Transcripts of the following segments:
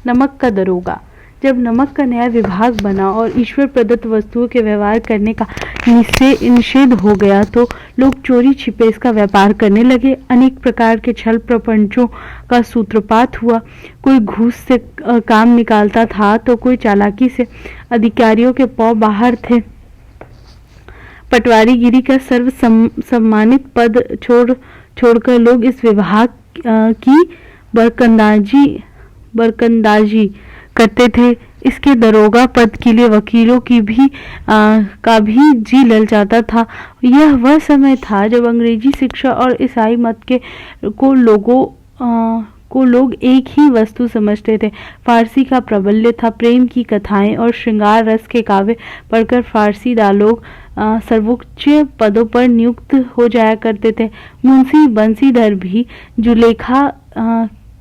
नमक का दरोगा। जब नमक का नया विभाग बना और ईश्वर प्रदत्त वस्तुओं के व्यवहार करने का निषेध हो गया तो लोग चोरी छिपे इसका व्यापार करने लगे। अनेक प्रकार के छल प्रपंचों का सूत्रपात हुआ। कोई घूस से काम निकालता था तो कोई चालाकी से। अधिकारियों के पांव बाहर थे। पटवारीगिरी का सर्व सम्मानित पद छोड़कर लोग इस विभाग की बरकंदाजी करते थे। इसके दरोगा पद के लिए वकीलों की का भी जी ललचाता था। यह वह समय था जब अंग्रेजी शिक्षा और ईसाई मत को लोग एक ही वस्तु समझते थे। फारसी का प्राबल्य था। प्रेम की कथाएं और श्रृंगार रस के काव्य पढ़कर फारसी लोग सर्वोच्च पदों पर नियुक्त हो जाया करते थे। मुंशी बंसीधर भी जुलेखा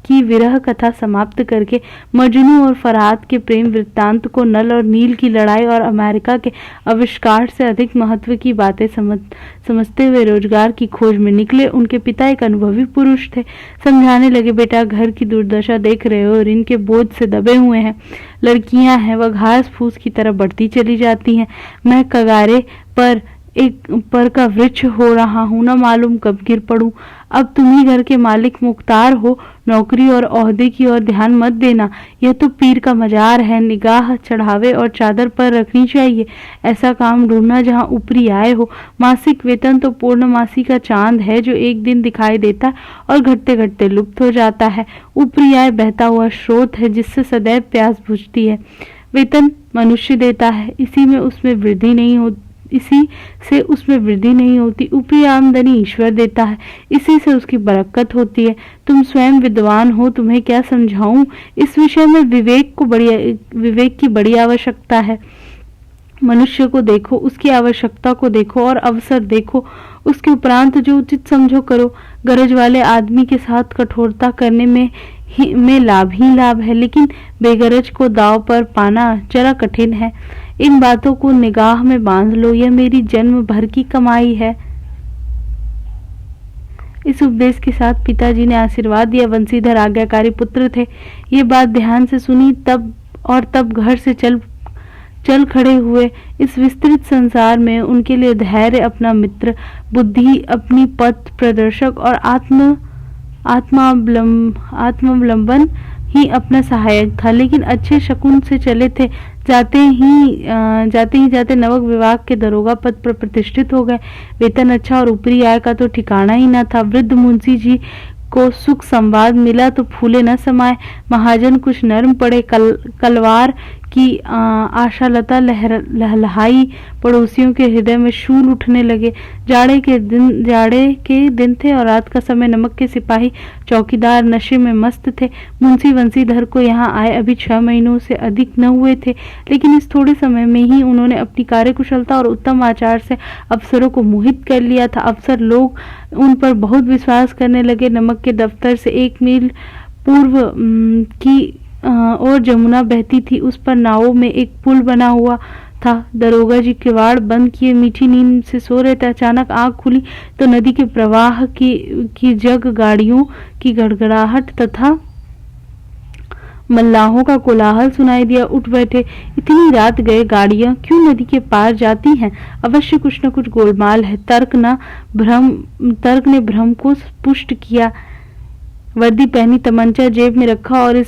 की विरह कथा समाप्त करके मजनू और फरहाद के प्रेम वृत्तांत को, नल और नील की लड़ाई और अमेरिका के आविष्कार से अधिक महत्व की बातें समझते हुए रोजगार की खोज में निकले। उनके पिता एक अनुभवी पुरुष थे। समझाने लगे, बेटा घर की दुर्दशा देख रहे हो, ऋण के बोझ से दबे हुए हैं। लड़कियां हैं वह घास फूस की तरह बढ़ती चली जाती हैं। मैं कगारे पर का वृक्ष हो रहा हूं, न मालूम कब गिर पड़ूं। अब तुम ही घर के मालिक मुख्तार हो, नौकरी और ओहदे की ओर ध्यान मत देना। यह तो पीर का मजार है, निगाह चढ़ावे और चादर पर रखनी चाहिए। ऐसा काम ढूंढना जहां ऊपरी आय हो। मासिक वेतन तो पूर्णमासी का चांद है जो एक दिन दिखाई देता और घटते घटते लुप्त हो जाता है। ऊपरी आय बहता हुआ स्रोत है जिससे सदैव प्यास बुझती है। वेतन मनुष्य देता है, इसी से उसमें वृद्धि नहीं होती। ऊपरी आमदनी ईश्वर देता है, इसी से उसकी बरकत होती है। तुम स्वयं विद्वान हो, तुम्हें क्या समझाऊं। इस विषय में विवेक की बड़ी आवश्यकता है। मनुष्य को देखो, उसकी आवश्यकता को देखो और अवसर देखो, उसके उपरांत जो उचित समझो करो। गरज वाले आदमी के साथ कठोरता करने में लाभ ही लाभ है, लेकिन बेगरज को दांव पर पाना जरा कठिन है। इन बातों को निगाह में बांध लो, यह मेरी जन्म भर की कमाई है। इस उपदेश के साथ पिताजी ने आशीर्वाद दिया। बंसीधर आज्ञाकारी पुत्र थे। ये बात ध्यान से सुनी तब घर से चल खड़े हुए। इस विस्तृत संसार में उनके लिए धैर्य अपना मित्र, बुद्धि अपनी पथ प्रदर्शक और आत्मावलंबन ही अपना सहायक था। लेकिन अच्छे शकुन से चले थे। जाते ही नवक विभाग के दरोगा पद पर प्रतिष्ठित हो गए। वेतन अच्छा और ऊपरी आय का तो ठिकाना ही न था। वृद्ध मुंशी जी को सुख संवाद मिला तो फूले न समाये। महाजन कुछ नर्म पड़े। कलवार की आशालता लहलहाई। पड़ोसियों के हृदय में शूल उठने लगे। जाड़े के दिन थे और रात का समय। नमक के सिपाही चौकीदार नशे में मस्त थे। मुंशी बंसीधर को यहाँ आए अभी 6 महीनों से अधिक न हुए थे, लेकिन इस थोड़े समय में ही उन्होंने अपनी कार्यकुशलता और उत्तम आचार से अफसरों को मोहित कर लिया था। अफसर लोग उन पर बहुत विश्वास करने लगे। नमक के दफ्तर से 1 मील पूर्व की और जमुना बहती थी। उस पर नावों में एक पुल बना हुआ था। दरोगा जी किवाड़ बंद किए मीठी नींद से सो रहे थे। अचानक आंख खुली तो नदी के प्रवाह की जग, गाड़ियों की गड़गड़ाहट तथा मल्लाहों का कोलाहल सुनाई दिया। उठ बैठे। इतनी रात गए गाड़ियां क्यों नदी के पार जाती हैं? अवश्य कुछ न कुछ गोलमाल है। तर्क ने भ्रम को पुष्ट किया। वर्दी पहनी, तमंचा जेब में रखा और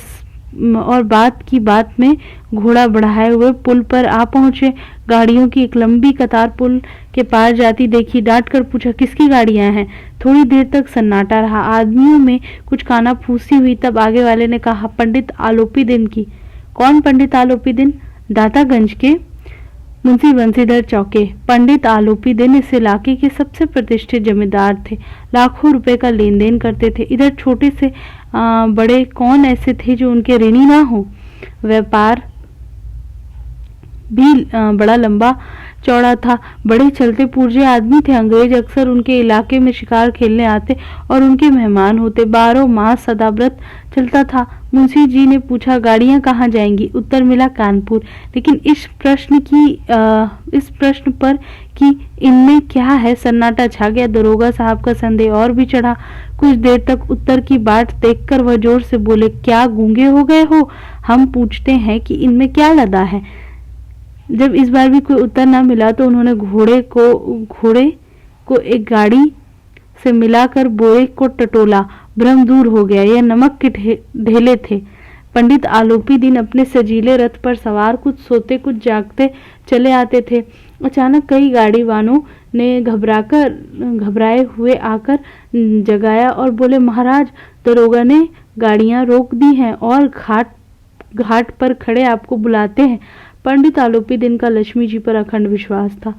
बात में घोड़ा बढ़ाए हुए पुल पर आ पहुंचे। गाड़ियों की एक लंबी कतार पुल के पार जाती देखी। डांट कर पूछा, किसकी गाड़ियां हैं? थोड़ी देर तक सन्नाटा रहा। आदमियों में कुछ कानाफूसी हुई। तब आगे वाले ने कहा, पंडित आलोपी दिन की। कौन पंडित आलोपी दिन? दातागंज के। मुंशी बंसीधर चौके। पंडित आलोपी दिन इस इलाके के सबसे प्रतिष्ठित जमींदार थे। लाखों रुपए का लेन देन करते थे। इधर छोटे से बड़े कौन ऐसे थे जो उनके ऋणी ना हो। व्यापार भी बड़ा लंबा चौड़ा था। बड़े चलते पुर्जे आदमी थे। अंग्रेज अक्सर उनके इलाके में शिकार खेलने आते और उनके मेहमान होते। 12 मास सदाव्रत चलता था। मुंशी जी ने पूछा, गाड़ियां कहाँ जाएंगी? उत्तर मिला, कानपुर। लेकिन इस प्रश्न पर कि इनमें क्या है, सन्नाटा छा गया। दरोगा साहब का संदेह और भी चढ़ा। कुछ देर तक उत्तर की बाट देखकर वह जोर से बोले, क्या गूंगे हो गए हो? हम पूछते हैं कि इनमें क्या लदा है। जब इस बार भी कोई उत्तर न मिला तो उन्होंने घोड़े को एक गाड़ी से मिलाकर बोरे को टटोला। भ्रम दूर हो गया। यह नमक के ढेले थे। पंडित आलोपी दिन अपने सजीले रथ पर सवार कुछ सोते कुछ जागते चले आते थे। अचानक कई गाड़ी वालों ने घबराए हुए आकर जगाया और बोले, महाराज, दरोगा ने गाड़ियां रोक दी हैं और घाट पर खड़े आपको बुलाते हैं। पंडित आलोपी दिन का लक्ष्मी जी पर अखंड विश्वास था।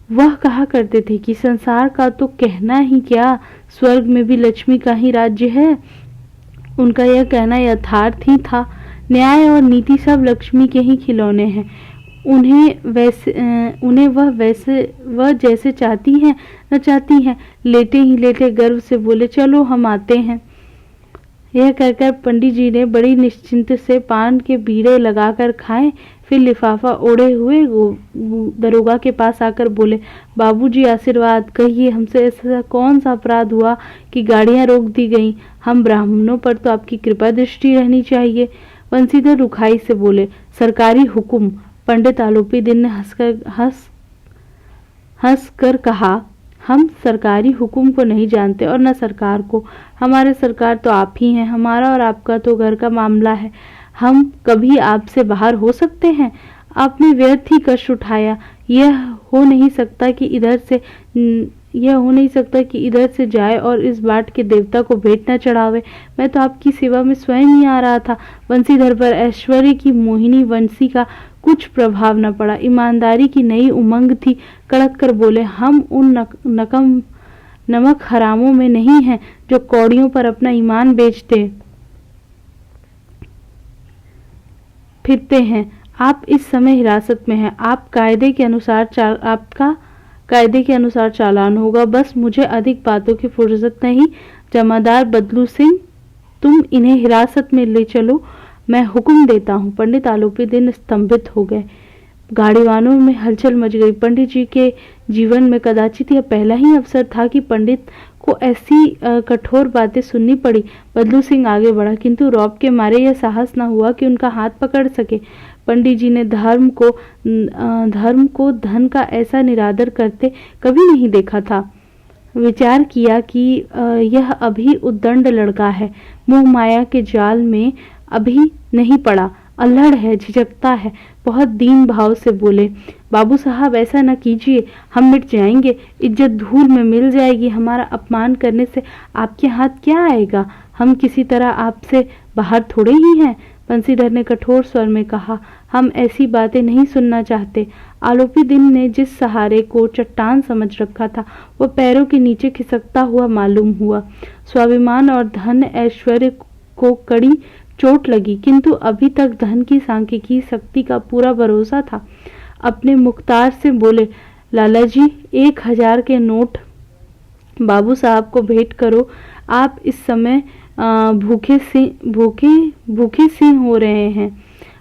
वह कहा करते थे कि संसार का तो कहना ही क्या, स्वर्ग में भी लक्ष्मी का ही राज्य है। उनका यह कहना यथार्थ ही था। न्याय और नीति सब लक्ष्मी के ही खिलौने हैं। उन्हें वह जैसे चाहती हैं न चाहती हैं। लेटे ही लेटे गर्व से बोले, चलो हम आते हैं। यह कहकर पंडित जी ने बड़ी निश्चिंत से पान के बीड़े लगाकर खाए। फिर लिफाफा ओढ़े हुए दरोगा के पास आकर बोले, बाबूजी आशीर्वाद, कहिए हमसे ऐसा कौन सा अपराध हुआ कि गाड़ियां रोक दी गईं? हम ब्राह्मणों पर तो आपकी कृपा दृष्टि रहनी चाहिए। बंसीधर रुखाई से बोले, सरकारी हुक्म। पंडित आलोपी दिन ने हंस कर कहा, हम सरकारी हुक्म को नहीं जानते और न सरकार को। हमारे सरकार तो आप ही हैं। हमारा और आपका तो घर का मामला है। हम कभी आपसे बाहर हो सकते हैं? आपने व्यर्थ ही कष्ट उठाया। यह हो नहीं सकता कि इधर से जाए और इस बाट के देवता को भेंट न चढ़ावे। मैं तो आपकी सेवा में स्वयं ही आ रहा था। बंसीधर पर ऐश्वर्य की मोहिनी वंशी का कुछ प्रभाव न पड़ा। ईमानदारी की नई उमंग थी। कड़क कर बोले, हम उन नमक हरामों में नहीं हैं जो कौड़ियों पर अपना ईमान बेचते फिरते हैं। आप इस समय हिरासत में हैं। आपका कायदे के अनुसार चालान होगा। बस मुझे अधिक बातों की फुर्सत नहीं। जमादार बदलू सिंह, तुम इन्हें हिरासत में ले चलो, मैं हुक्म देता हूँ। पंडित आलोपी दिन स्तंभित हो गए। गाड़ीवानों में हलचल मच गई। पंडित जी के जीवन में कदाचित यह पहला ही अवसर था कि पंडित को ऐसी कठोर बातें सुननी पड़ी। बदलू सिंह आगे बढ़ा, किंतु रौब के मारे यह साहस न हुआ कि उनका हाथ पकड़ सके। पंडित जी ने धर्म को धन का ऐसा निरादर करते कभी नहीं देखा था। विचार किया कि यह अभी उद्दंड लड़का है, मोह माया के जाल में अभी नहीं पड़ा, अल्हड़ है, झिझकता है। बहुत दीन भाव से बोले, बाबू साहब ऐसा न कीजिए, हम मिट जाएंगे, इज्जत धूल में मिल जाएगी। हमारा अपमान करने से आपके हाथ क्या आएगा? हम किसी तरह आपसे बाहर थोड़े ही हैं। बंसीधर ने कठोर स्वर में कहा, हम ऐसी बातें नहीं सुनना चाहते। आलोपी दिन ने जिस सहारे को चट्टान समझ रखा था वह पैरों के नीचे खिसकता हुआ मालूम हुआ। स्वाभिमान और धन ऐश्वर्य को कड़ी चोट लगी, किंतु अभी तक धन की सांख्यिकी शक्ति का पूरा भरोसा था। अपने मुख्तार से बोले, लाला जी, 1000 के नोट बाबू साहब को भेंट करो। आप इस समय भूखे सिंह हो रहे हैं।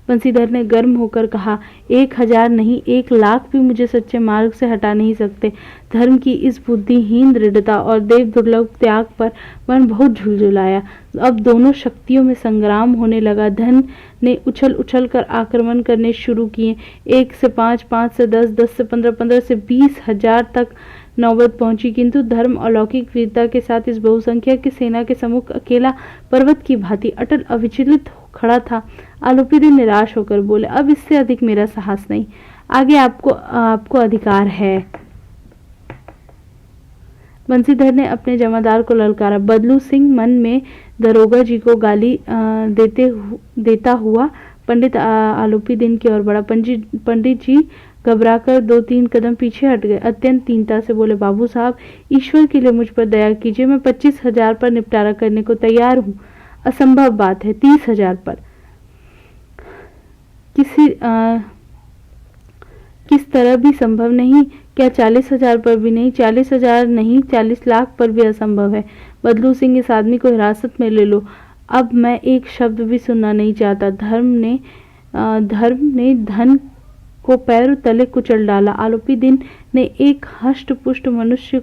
बंसीधर ने गर्म होकर कहा, 1000 नहीं, 1,00,000 भी मुझे सच्चे मार्ग से हटा नहीं सकते। धर्म की इस बुद्धिहीन दृढ़ता और देव दुर्लभ त्याग पर मन बहुत झुलझुलाया। अब दोनों शक्तियों में संग्राम होने लगा। धन ने उछल उछल कर आक्रमण करने शुरू किए। 1 से 5, 5 से 10, 10 से 15, 15 से 20,000 तक नौबत पहुंची, किंतु धर्म अलौकिक वीरता के साथ इस बहुसंख्यक की सेना के सम्मुख अकेला पर्वत की भांति अटल अविचलित खड़ा था। आलोपी दिन निराश होकर बोले, अब इससे अधिक मेरा साहस नहीं, आगे आपको अधिकार है। बंसीधर ने अपने जमादार को ललकारा। बदलू सिंह मन में दरोगा जी को गाली देता हुआ पंडित आलोपी दिन की ओर बढ़ा। पंडित जी घबराकर 2-3 कदम पीछे हट गए। अत्यंत दीनता से बोले, बाबू साहब, ईश्वर के लिए मुझ पर दया कीजिए। मैं 25,000 पर निपटारा करने को तैयार हूँ। असंभव बात है 30,000 पर। किस तरह भी संभव नहीं। क्या 40,000 पर भी नहीं, 40,000 नहीं, 40 लाख पर भी असंभव है। बदलू सिंह, इस आदमी को हिरासत में ले लो। अब मैं एक शब्द भी सुनना नहीं चाहता। धर्म ने धन को पैरों तले कुचल डाला। आलोपी दिन ने एक हष्ट पुष्ट मनुष्य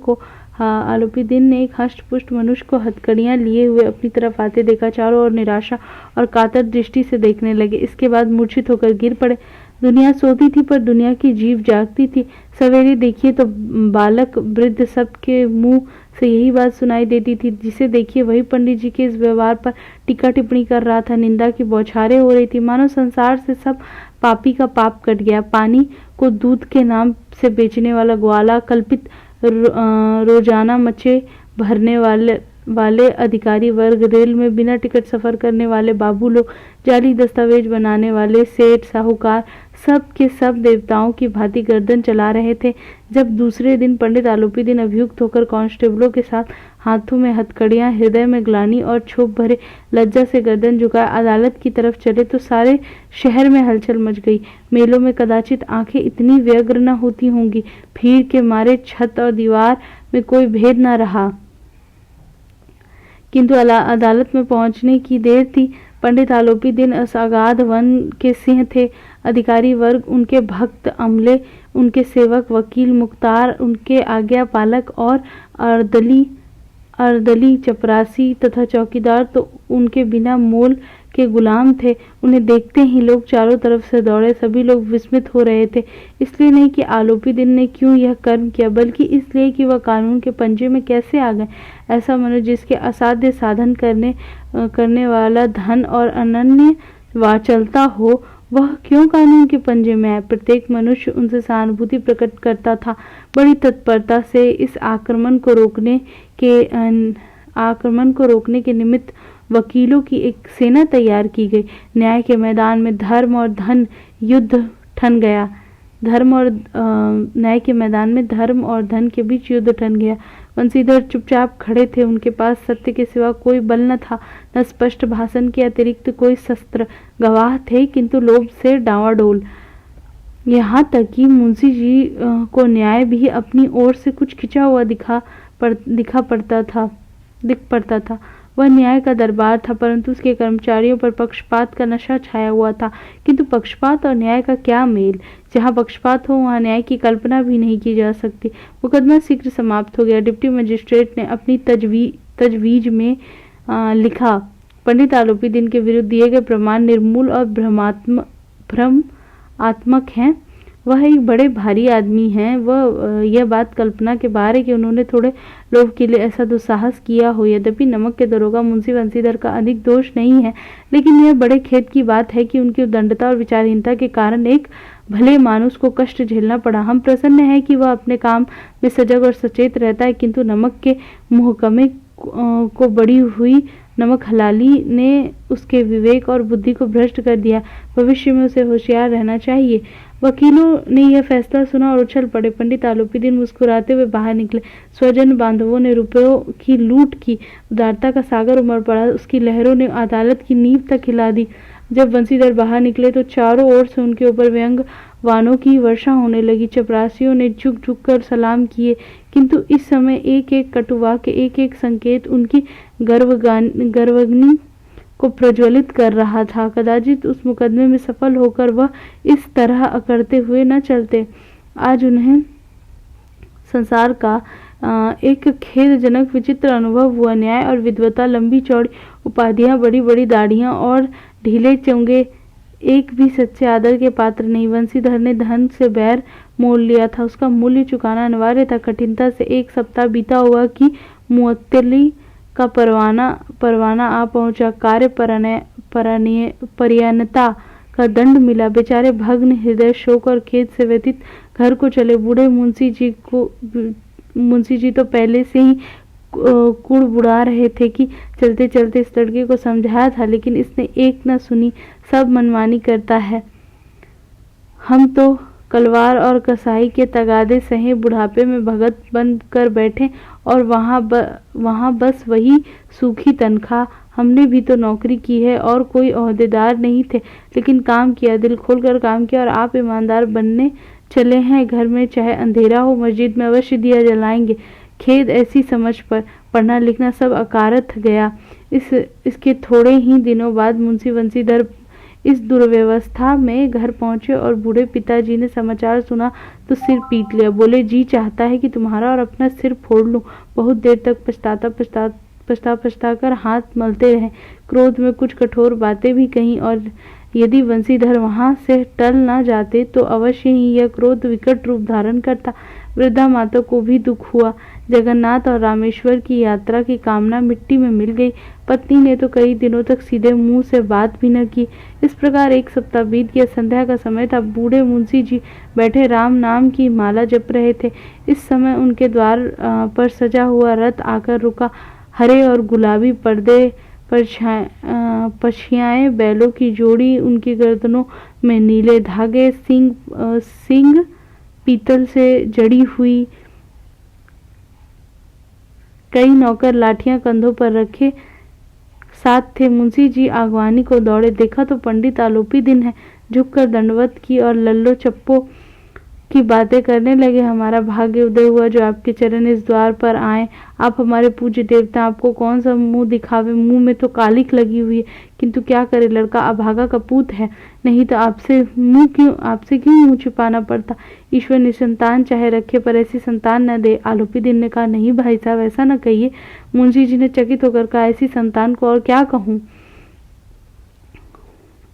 को हथकड़ियां लिए हुए अपनी तरफ आते देखा। चारों ओर निराशा और कातर दृष्टि से देखने लगे। इसके बाद मूर्छित होकर गिर पड़े। दुनिया सोती थी पर दुनिया की जीभ जागती थी। सवेरे देखिए तो बालक वृद्ध सबके मुंह से यही बात सुनाई देती थी। जिसे देखिए वही पंडित जी के इस व्यवहार पर टीका टिप्पणी कर रहा था। निंदा की बौछारें हो रही थी। मानो संसार से सब पापी का पाप कट गया। पानी को दूध के नाम से बेचने वाला ग्वाला, कल्पित रोजाना मचे भरने वाले अधिकारी वर्ग, रेल में बिना टिकट सफर करने वाले बाबू लोग, जाली दस्तावेज बनाने वाले सेठ साहूकार, सब के सब देवताओं की भांति गर्दन चला रहे थे। जब दूसरे दिन पंडित आलोपी दिन अभियुक्त होकर कांस्टेबलों के साथ हाथों में हथकड़ियां, हृदय में ग्लानि और क्षोभ भरे लज्जा से गर्दन झुकाए अदालत की तरफ चले तो सारे शहर में हलचल मच गई। मेलों में कदाचित आंखें इतनी व्यग्र न होती होंगी। भीड़ के मारे छत और दीवार में कोई भेद न रहा। किंतु अदालत में पहुंचने की देर थी। पंडित आलोपी दिन इस अगाध वन के सिंह थे। अधिकारी वर्ग, उनके भक्त अमले, उनके सेवक वकील मुख्तार, उनके आज्ञा पालक और अर्दली चपरासी तथा चौकीदार तो उनके बिना मोल के गुलाम थे। उन्हें देखते ही लोग चारों तरफ से दौड़े। सभी लोग विस्मित हो रहे थे। इसलिए नहीं कि आलोपी दिन ने क्यों यह कर्म किया, बल्कि इसलिए कि वह कानून के पंजे में कैसे आ गए। ऐसा मनुष्य जिसके असाध्य साधन करने वाला धन और अनन्य वाचलता हो, वह क्यों कानून के पंजे में आए। प्रत्येक मनुष्य उनसे सहानुभूति प्रकट करता था। बड़ी तत्परता से इस आक्रमण को रोकने के निमित्त वकीलों की एक सेना तैयार की गई। न्याय के मैदान में धर्म और धन के बीच युद्ध ठन गया। बंसीधर चुपचाप खड़े थे। उनके पास सत्य के सिवा कोई बल न था, न स्पष्ट भाषण के अतिरिक्त कोई शस्त्र। गवाह थे किंतु लोभ से डांवाडोल। यहाँ तक कि मुंशी जी को न्याय भी अपनी ओर से कुछ खिंचा हुआ दिख पड़ता था। वह न्याय का दरबार था, परंतु उसके कर्मचारियों पर पक्षपात का नशा छाया हुआ था। किंतु पक्षपात और न्याय का क्या मेल। जहाँ पक्षपात हो वहाँ न्याय की कल्पना भी नहीं की जा सकती। मुकदमा शीघ्र समाप्त हो गया। डिप्टी मजिस्ट्रेट ने अपनी तजवीज में लिखा, पंडित आलोपी दिन के विरुद्ध दिए गए प्रमाण निर्मूल और भ्रमात्मक हैं। वह एक बड़े भारी आदमी हैं। वह यह बात कल्पना के बाहर है कि उन्होंने थोड़े लोभ के लिए ऐसा दुस्साहस किया हो। यद्यपि नमक के दरोगा मुंशी बंसीधर का अधिक दोष नहीं है, लेकिन यह बड़े खेद की बात है कि उनकी उद्दंडता और विचारहीनता के कारण एक भले मानुष को कष्ट झेलना पड़ा। हम प्रसन्न हैं कि वह अपने काम में सजग और सचेत रहता है, किंतु नमक के मुहकमे को बड़ी हुई नमक हलाली ने उसके विवेक और बुद्धि को भ्रष्ट कर दिया। भविष्य में उसे होशियार रहना चाहिए। वकीलों ने यह फैसला सुना और उछल पड़े। पंडित आलोपी दिन मुस्कुराते हुए बाहर निकले। स्वजन बांधवों ने रुपयों की लूट की। उदारता का सागर उमड़ पड़ा। उसकी लहरों ने अदालत की नींव तक हिला दी। जब बंसीधर बाहर निकले तो चारों ओर से उनके ऊपर व्यंग वाणों की वर्षा होने लगी। चपरासियों ने झुक झुक कर सलाम किए, किंतु इस समय एक एक कटुवाक्य, एक एक संकेत उनकी गर्वाग्नि को प्रज्वलित कर रहा था। कदाचित उस मुकदमे में सफल होकर वह इस तरह अकड़ते हुए न चलते। आज उन्हें संसार का एक खेदजनक विचित्र अनुभव हुआ। न्याय और विद्वता, लंबी चौड़ी उपाधियां, बड़ी बड़ी दाढ़ियां और ढीले चोंगे एक भी सच्चे आदर के पात्र नहीं। बंसीधर ने धन से बैर मोल लिया था। उसका मूल्य चुकाना अनिवार्य था। कठिनता से एक सप्ताह बीता हुआ कि मुअत्तली का परवाना आ पहुंचा। कार्य परियनता का दंड मिला। बेचारे भग्न हृदय, शोक और खेद से व्यतीत घर को चले। बूढ़े मुंशी जी तो पहले से ही कुड़बुड़ा रहे थे कि चलते चलते इस लड़के को समझाया था, लेकिन इसने एक न सुनी। सब मनमानी करता है। हम तो कलवार और कसाई के तगादे सहे बुढ़ापे में भगत बन कर बैठे और वहाँ बस वही सूखी तनख्वाह। हमने भी तो नौकरी की है और कोई ओहदेदार नहीं थे, लेकिन काम किया, दिल खोल कर काम किया और आप ईमानदार बनने चले हैं घर में चाहे अंधेरा हो, मस्जिद में अवश्य दिया जलाएंगे। खेद ऐसी समझ पर पढ़ना लिखना सब अकारथ गया। इसके थोड़े ही दिनों बाद मुंशी बंसीधर इस दुर्व्यवस्था में घर पहुंचे और बूढ़े पिताजी ने समाचार सुना तो सिर पीट लिया। बोले, जी चाहता है कि तुम्हारा और अपना सिर फोड़ लूं। बहुत देर तक पछता कर हाथ मलते रहे। क्रोध में कुछ कठोर बातें भी कहीं और यदि बंसीधर वहां से टल न जाते तो अवश्य ही यह क्रोध विकट रूप धारण करता। वृद्धा माता को भी दुख हुआ। जगन्नाथ और रामेश्वर की यात्रा की कामना मिट्टी में मिल गई। पत्नी ने तो कई दिनों तक सीधे मुंह से बात भी न की। इस प्रकार एक सप्ताह बीत गया। संध्या का समय था। बूढ़े मुंशी जी बैठे राम नाम की माला जप रहे थे। इस समय उनके द्वार पर सजा हुआ रथ आकर रुका। हरे और गुलाबी पर्दे पछियाए बैलों की जोड़ी, उनकी गर्दनों में नीले धागे, सिंग पीतल से जड़ी हुई, कई नौकर लाठियां कंधों पर रखे साथ थे। मुंशी जी आगवानी को दौड़े। देखा तो पंडित आलोपी दिन है। झुककर दंडवत की और लल्लो चप्पो की बातें करने लगे। हमारा भाग्य उदय हुआ जो आपके चरण इस द्वार पर आए। आप हमारे पूज्य देवता, आपको कौन सा मुंह दिखावे। मुंह में तो कालिख लगी हुई है, किंतु क्या करे, लड़का अभागा कपूत है। नहीं तो आपसे क्यों मुंह छिपाना पड़ता। ईश्वर निसंतान चाहे रखे पर ऐसी संतान न दे। आलोपी दिन ने कहा, नहीं भाई साहब, ऐसा न कहिए। मुंशी जी ने चकित होकर कहा, ऐसी संतान को और क्या कहूँ।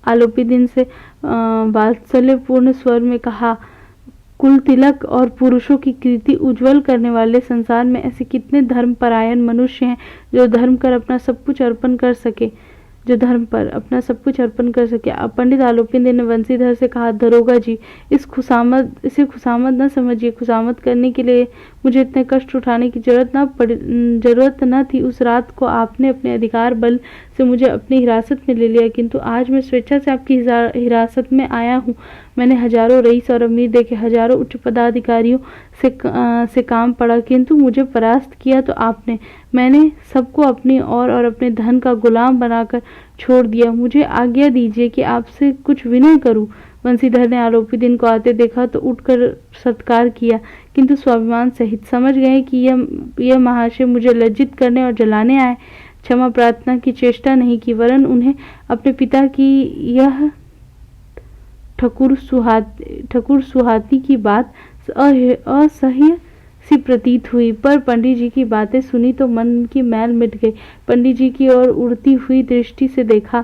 आलोपी दिन से वात्सल्यपूर्ण स्वर में कहा, कुल तिलक और पुरुषों की कीर्ति उज्जवल करने वाले संसार में ऐसे कितने धर्मपरायण मनुष्य हैं जो धर्म पर अपना सब कुछ अर्पण कर सके। पंडित आलोपी ने बंसीधर से कहा, दरोगा जी, इसे खुशामद न समझिए। खुशामद करने के लिए मुझे इतने कष्ट उठाने की जरूरत न थी। उस रात को आपने अपने अधिकार बल से मुझे अपनी हिरासत में ले लिया, किंतु आज मैं स्वेच्छा से आपकी हिरासत में आया हूँ। मैंने हजारों रईस और अमीर देखे, हजारों उच्च पदाधिकारियों से काम पड़ा, किंतु मुझे परास्त किया तो आपने। मैंने सबको अपनी और अपने धन का गुलाम बनाकर छोड़ दिया। मुझे आज्ञा दीजिए कि आपसे कुछ विनय करूं। बंसीधर ने आलोपी दिन को आते देखा तो उठकर सत्कार किया, किंतु स्वाभिमान सहित। समझ गए कि यह महाशय मुझे लज्जित करने और जलाने आए। क्षमा प्रार्थना की चेष्टा नहीं की, वरन उन्हें अपने पिता की यह ठकुर सुहाती की बात असह्य सी प्रतीत हुई। पर पंडित जी की बातें सुनी तो मन की मैल मिट गई। पंडित जी की ओर उड़ती हुई दृष्टि से देखा,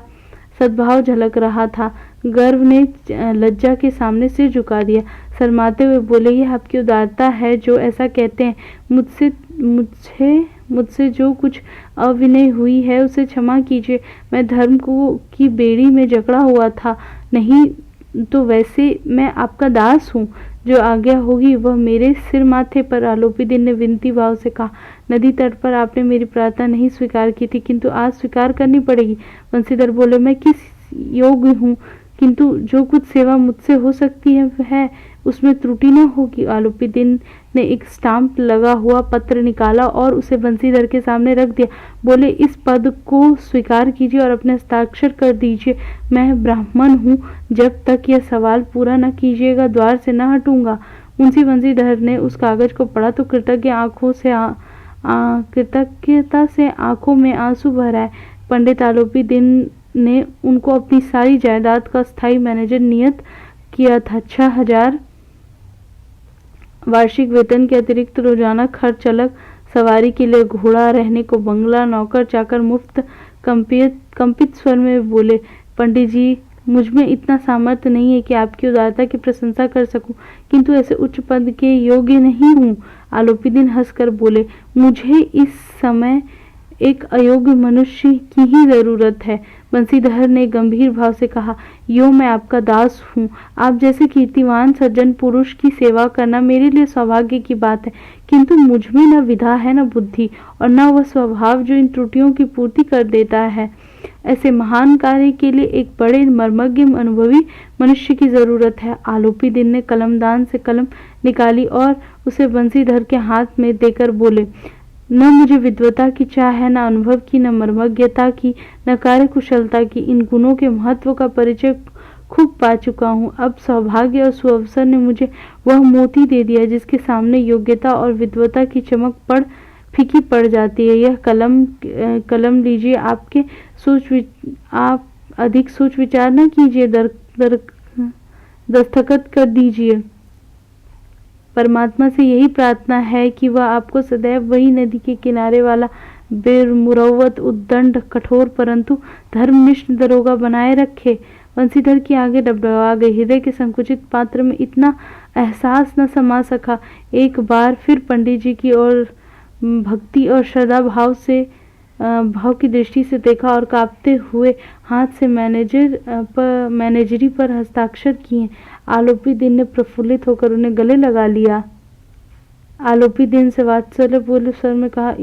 सद्भाव झलक रहा था। गर्व ने लज्जा के सामने सिर झुका दिया। शर्माते हुए बोले, यह आपकी उदारता है जो ऐसा कहते हैं। मुझसे जो कुछ अविनय हुई है उसे क्षमा कीजिए। मैं धर्म की बेड़ी में जकड़ा हुआ था, नहीं तो वैसे मैं आपका दास हूँ। जो आज्ञा होगी वह मेरे सिर माथे पर। आलोपी दिन ने विनती भाव से कहा, नदी तट पर आपने मेरी प्रार्थना नहीं स्वीकार की थी, किंतु आज स्वीकार करनी पड़ेगी। बंसीधर बोले, मैं किस योग्य हूँ, किंतु जो कुछ सेवा मुझसे हो सकती है उसमें त्रुटि न होगी। आलोपी दिन ने एक स्टाम्प लगा हुआ पत्र निकाला और उसे बंसीधर के सामने रख दिया। बोले, इस पद को स्वीकार कीजिए और अपने हस्ताक्षर कर दीजिए। मैं ब्राह्मण हूँ, जब तक यह सवाल पूरा न कीजिएगा द्वार से न हटूंगा। मुंशी बंसीधर ने उस कागज को पढ़ा तो कृतज्ञता से आंखों में आंसू भर आए। पंडित आलोपी दिन ने उनको अपनी सारी जायदाद का स्थायी मैनेजर नियुक्त किया था। 6000 वार्षिक वेतन के अतिरिक्त रोजाना खर्च अलग, सवारी के लिए घोड़ा, रहने को बंगला, नौकर चाकर मुफ्त। कंपित स्वर में बोले, पंडित जी, मुझ में इतना सामर्थ्य नहीं है कि आपकी उदारता की प्रशंसा कर सकूं, किंतु ऐसे उच्च पद के योग्य नहीं हूँ। आलोपी दिन हंसकर बोले, मुझे इस समय एक अयोग्य मनुष्य की ही जरूरत है। बंसीधर ने गंभीर भाव से कहा, यो मैं आपका दास हूँ। आप जैसे कीर्तिवान सज्जन पुरुष की सेवा करना मेरे लिए सौभाग्य की बात है, किंतु मुझ में न विधा है, न बुद्धि, और न वह स्वभाव जो इन त्रुटियों की पूर्ति कर देता है। ऐसे महान कार्य के लिए एक बड़े मर्मज्ञ अनुभवी मनुष्य की जरूरत है। आलोपी दिन ने कलमदान से कलम निकाली और उसे बंसीधर के हाथ में देकर बोले, न मुझे विद्वता की चाह है, न अनुभव की, न मर्मज्ञता की, न कार्य कुशलता की। इन गुणों के महत्व का परिचय खूब पा चुका हूँ। अब सौभाग्य और सुअवसर ने मुझे वह मोती दे दिया जिसके सामने योग्यता और विद्वता की चमक फीकी पड़ जाती है। यह कलम लीजिए। आप अधिक सोच विचार न कीजिए, दस्तखत कर दीजिए। परमात्मा से यही प्रार्थना है कि वह आपको सदैव वही नदी के किनारे वाला बेमुरव्वत, उद्दंड, कठोर परंतु धर्मनिष्ठ दरोगा बनाए रखे। बंसीधर की आंखें डबडबा गई। हृदय के संकुचित पात्र में इतना एहसास न समा सका। एक बार फिर पंडित जी की ओर भक्ति और श्रद्धा भाव की दृष्टि से देखा और कांपते हुए हाथ से मैनेजरी पर हस्ताक्षर किए। आलोपी दिन ने प्रफुल्लित होकर उन्हें गले लगा लिया। आलोपी दिन से वात्सल्य पूर्ण स्वर में कहा,